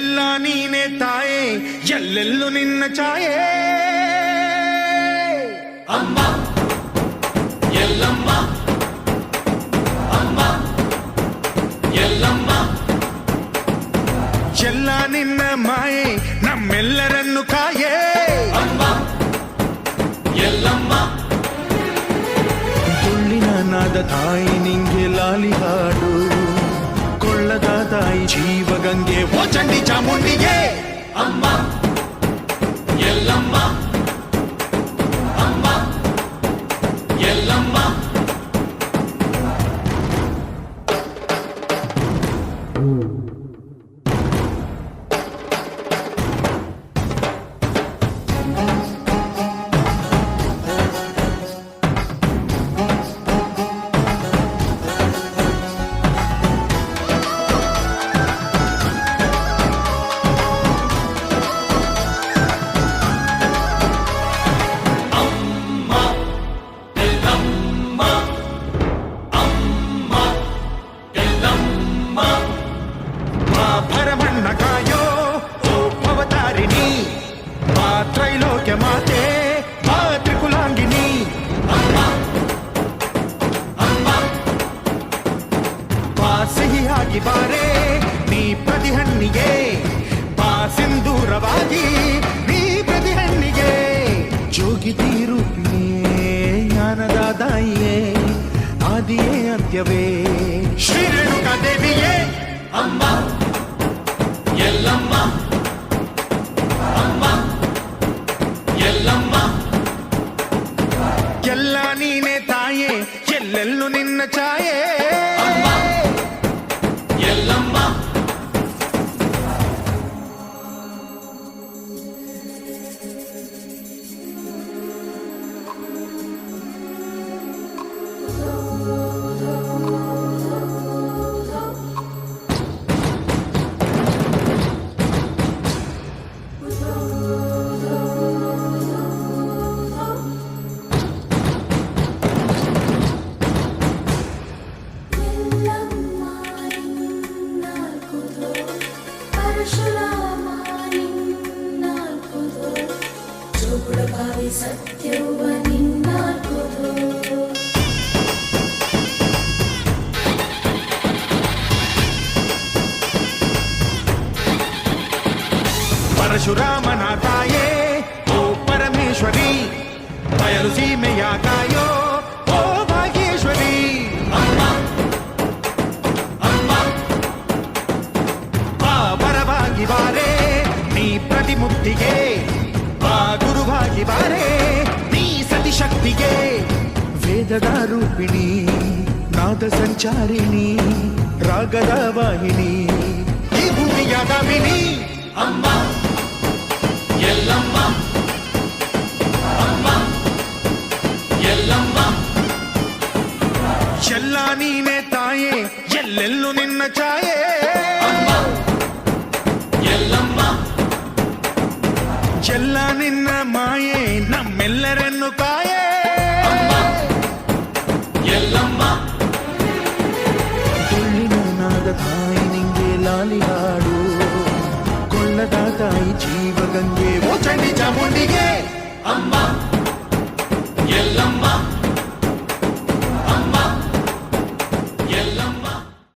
ಎಲ್ಲ ನೀನೆ ತಾಯೇ ಎಲ್ಲೆಲ್ಲೂ ನಿನ್ನ ಛಾಯೆ ಅಮ್ಮ ಎಲ್ಲಮ್ಮ ಅಮ್ಮ ಎಲ್ಲಮ್ಮ ಎಲ್ಲ ನಿನ್ನ ಮಾಯೆ ನಮ್ಮೆಲ್ಲರನ್ನು ಕಾಯೇ ಅಮ್ಮ ಎಲ್ಲಮ್ಮ ತುಳ್ಳಿನ ನಾದ ತಾಯಿ ನಿಂಗೆ ಲಾಲಿ ಹಾಡು ಕೊಳ್ಳದ ತಾಯಿ ಜೀವಗಂಗೆ ಓ ಚಂಡಿ ಚಾಮುಂಡಿಗೆ ಅಮ್ಮ ಎಲ್ಲಮ್ಮ ಅಮ್ಮ ಎಲ್ಲಮ್ಮ ತ್ರೈಲೋಕ್ಯ ಮಾತೆ ತ್ರಿಕುಲಾಂಗಿನಿ ಬಾ ಸಿಹಿಯಾಗಿ ಬಾರೆ ನೀ ಪ್ರತಿಹಣ್ಣಿಗೆ ಬಾ ಸಿಂಧೂರವಾಗಿ ನೀ ಪ್ರತಿಹಣ್ಣಿಗೆ ಜೋಗಿ ತೀರುಪಿಯೇ ಜ್ಞಾನದ ದಾಯಿಯೇ ಆದಿಯೇ ಅಂತ್ಯವೇ ಶ್ರೀ ರೇಣುಕಾ ದೇವಿಯೇ ಅಮ್ಮ ಎಲ್ಲಮ್ಮ ಎಲ್ಲಮ್ಮ ಎಲ್ಲ ನೀನೆ ತಾಯೇ ಎಲ್ಲೆಲ್ಲೂ ನಿನ್ನ ಛಾಯೆ ಅಮ್ಮ ಎಲ್ಲಮ್ಮ ಸತ್ಯವ ನಿನ್ನಾಲ್ಕುದು ಪರಶುರಾಮನ ತಾಯೇ ಓ ಪರಮೇಶ್ವರಿ ಬಯಲು ಸೀಮೆಯ ಕಾಯೋ ಓ ಭಾಗ್ಯೇಶ್ವರಿ ಅಮ್ಮ ಅಮ್ಮ ಬಾ ಬರವಾಗಿ ಬಾರೆ ನೀ ಪ್ರತಿಮುಕ್ತಿಗೆ ಬಾ ಗುರುವಾಗಿ ಬಾರೆ ನೀ ಸತಿಶಕ್ತಿಗೆ ವೇದದ ರೂಪಿಣಿ ನಾದ ಸಂಚಾರಿಣಿ ರಾಗದ ವಾಹಿನಿ ಈ ಭೂಮಿಯ ಗಾಮಿನಿ ಅಮ್ಮ ಎಲ್ಲಮ್ಮ ಅಮ್ಮ ಎಲ್ಲಮ್ಮ ಎಲ್ಲ ನೀನೆ ತಾಯೇ ಎಲ್ಲೆಲ್ಲೂ ನಿನ್ನ ಛಾಯೆ ಅಮ್ಮ ಎಲ್ಲಮ್ಮ ಎಲ್ಲ ನಿನ್ನ ಮಾಯೆ ನಮ್ಮೆಲ್ಲರನ್ನು ಕಾಯೇ ಅಮ್ಮ ಎಲ್ಲಮ್ಮ ತುಳ್ಳಿನ ನಾದ ತಾಯಿ ನಿಂಗೆ ಲಾಲಿ ಹಾಡು ಕೊಳ್ಳದ ತಾಯಿ ಜೀವಗಂಗೆ ಓ ಚಂಡಿ ಚಾಮುಂಡಿಗೆ ಅಮ್ಮ ಎಲ್ಲಮ್ಮ